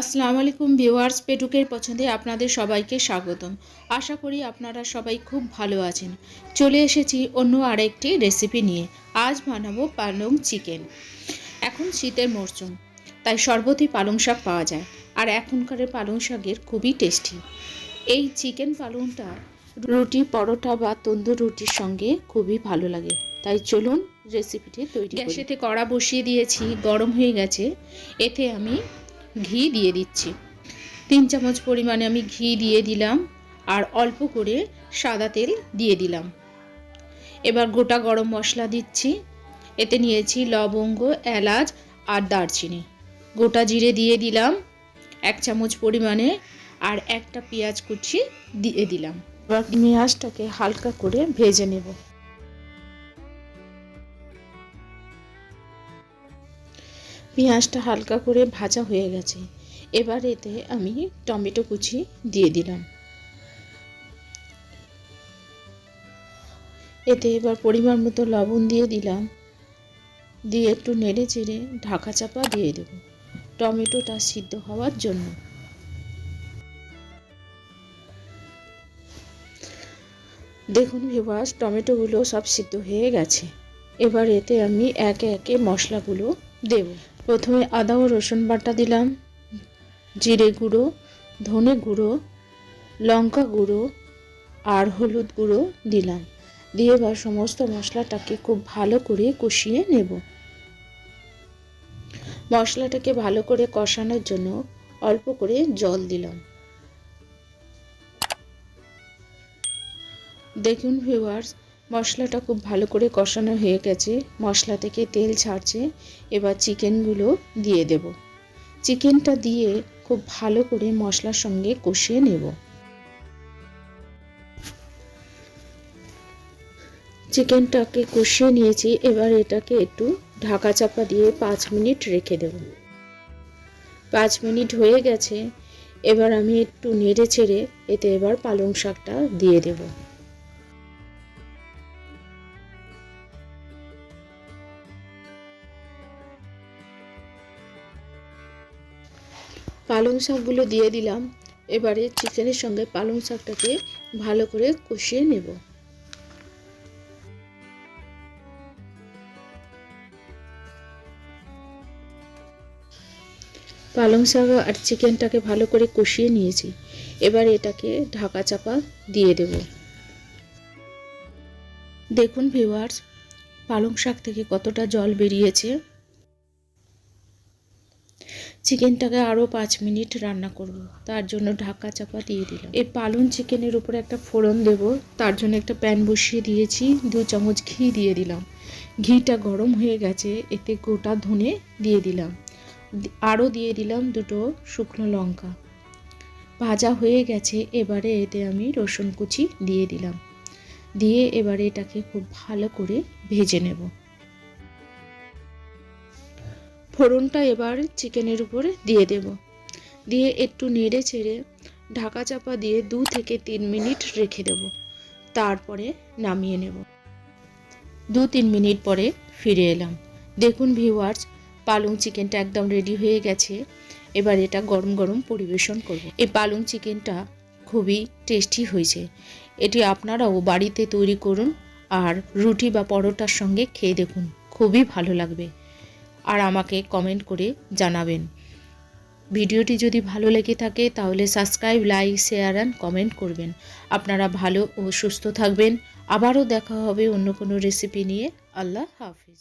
আসসালামু আলাইকুম ভিউয়ার্স, পেটুকের পছন্দে আপনাদের সবাইকে স্বাগতম। আশা করি আপনারা সবাই খুব ভালো আছেন। চলে এসেছি অন্য আরেকটি রেসিপি নিয়ে। আজ বানাবো পালং চিকেন। এখন শীতের মরশুম, তাই সর্বত্রই পালং শাক পাওয়া যায়, আর এখনকার পালং শাকের খুবই টেস্টি। এই চিকেন পালংটা রুটি, পরোটা বা তন্দুর রুটির সঙ্গে খুবই ভালো লাগে। তাই চলুন রেসিপিটি তৈরি করি। গ্যাসেতে কড়া বসিয়ে দিয়েছি, গরম হয়ে গেছে। এতে আমি ঘি দিয়ে দিচ্ছি। 3 চামচ পরিমাণে আমি ঘি দিয়ে দিলাম, আর অল্প করে সাদা তেল দিয়ে দিলাম। এবার গোটা গরম মশলা দিচ্ছি। এতে নিয়েছি লবঙ্গ, এলাচ আর দারচিনি। গোটা জিরে দিয়ে দিলাম 1 চামচ পরিমাণে, আর একটা পেঁয়াজ কুচি দিয়ে দিলাম। এবার পেঁয়াজটাকে হালকা করে ভেজে নেব। পেঁয়াজটা হালকা করে ভাজা হয়ে গেছে। এবার এতে আমি টমেটো কুচি দিয়ে দিলাম। এতে এবার পরিমাণ মতো লবণ দিয়ে দিলাম, দিয়ে একটু নেড়ে চেড়ে ঢাকা চাপা দিয়ে দেব টমেটোটা সিদ্ধ হওয়ার জন্য। দেখুন ভিউয়ার্স, টমেটোগুলো সব সিদ্ধ হয়ে গেছে। এবার এতে আমি একে একে মশলাগুলো দেব। প্রথমে আদা ও রসুন বাটা দিলাম, জিরে গুঁড়ো, ধনে গুঁড়ো, লঙ্কা গুঁড়ো আর হলুদ গুঁড়ো দিলাম। দিয়ে এবার সমস্ত মশলাটাকে খুব ভালো করে কষিয়ে নেব। মশলাটাকে ভালো করে কষানোর জন্য অল্প করে জল দিলাম। দেখুন ভিউয়ার্স, মশলাটা খুব ভালো করে কষানো হয়ে গেছে, মশলা থেকে তেল ছাড়ছে। এবার চিকেনগুলো দিয়ে দেব। চিকেনটা দিয়ে খুব ভালো করে মশলার সঙ্গে কষিয়ে নেব। চিকেনটাকে কষিয়ে নিয়েছি। এবার এটাকে একটু ঢাকা চাপা দিয়ে 5 মিনিট রেখে দেব। 5 মিনিট হয়ে গেছে। এবার আমি একটু নেড়ে চেড়ে এতে এবার পালং শাকটা দিয়ে দেব। পালং শাকগুলো দিয়ে দিলাম। এবারে চিকেনের সঙ্গে পালং শাকটাকে ভালো করে কষিয়ে নেব। পালং শাক আর চিকেনটাকে ভালো করে কষিয়ে নিয়েছি। এবার এটাকে ঢাকা চাপা দিয়ে দেব। দেখুন ভিউয়ার্স, পালং শাক থেকে কতটা জল বেরিয়েছে। চিকেনটাকে আরও 5 মিনিট রান্না করব, তার জন্য ঢাকা চাপা দিয়ে দিলাম। এই পালং চিকেনের উপরে একটা ফোড়ন দেব, তার জন্য একটা প্যান বসিয়ে দিয়েছি। 2 চামচ ঘি দিয়ে দিলাম। ঘিটা গরম হয়ে গেছে। এতে গোটা ধনে দিয়ে দিলাম, আরও দিয়ে দিলাম 2টো শুকনো লঙ্কা। ভাজা হয়ে গেছে। এবারে এতে আমি রসুন কুচি দিয়ে দিলাম। দিয়ে এবারে এটাকে খুব ভালো করে ভেজে নেব। ফোড়নটা এবার চিকেনের উপরে দিয়ে দেব। দিয়ে একটু নেড়ে চেড়ে ঢাকা চাপা দিয়ে 2 থেকে 3 মিনিট রেখে দেব। তারপরে নামিয়ে নেব। 2-3 মিনিট পরে ফিরে এলাম। দেখুন ভিউয়ার্স, পালং চিকেনটা একদম রেডি হয়ে গেছে। এবার এটা গরম গরম পরিবেশন করব। এই পালং চিকেনটা খুবই টেস্টি হয়েছে। এটি আপনারাও বাড়িতে তৈরি করুন, আর রুটি বা পরোটার সঙ্গে খেয়ে দেখুন, খুবই ভালো লাগবে। আর আমাকে কমেন্ট করে জানাবেন। ভিডিওটি যদি ভালো লেগে থাকে তাহলে subscribe, like, share and comment করবেন। আপনারা ভালো ও সুস্থ থাকবেন। আবারও দেখা হবে অন্য কোনো রেসিপি নিয়ে। আল্লাহ হাফিজ।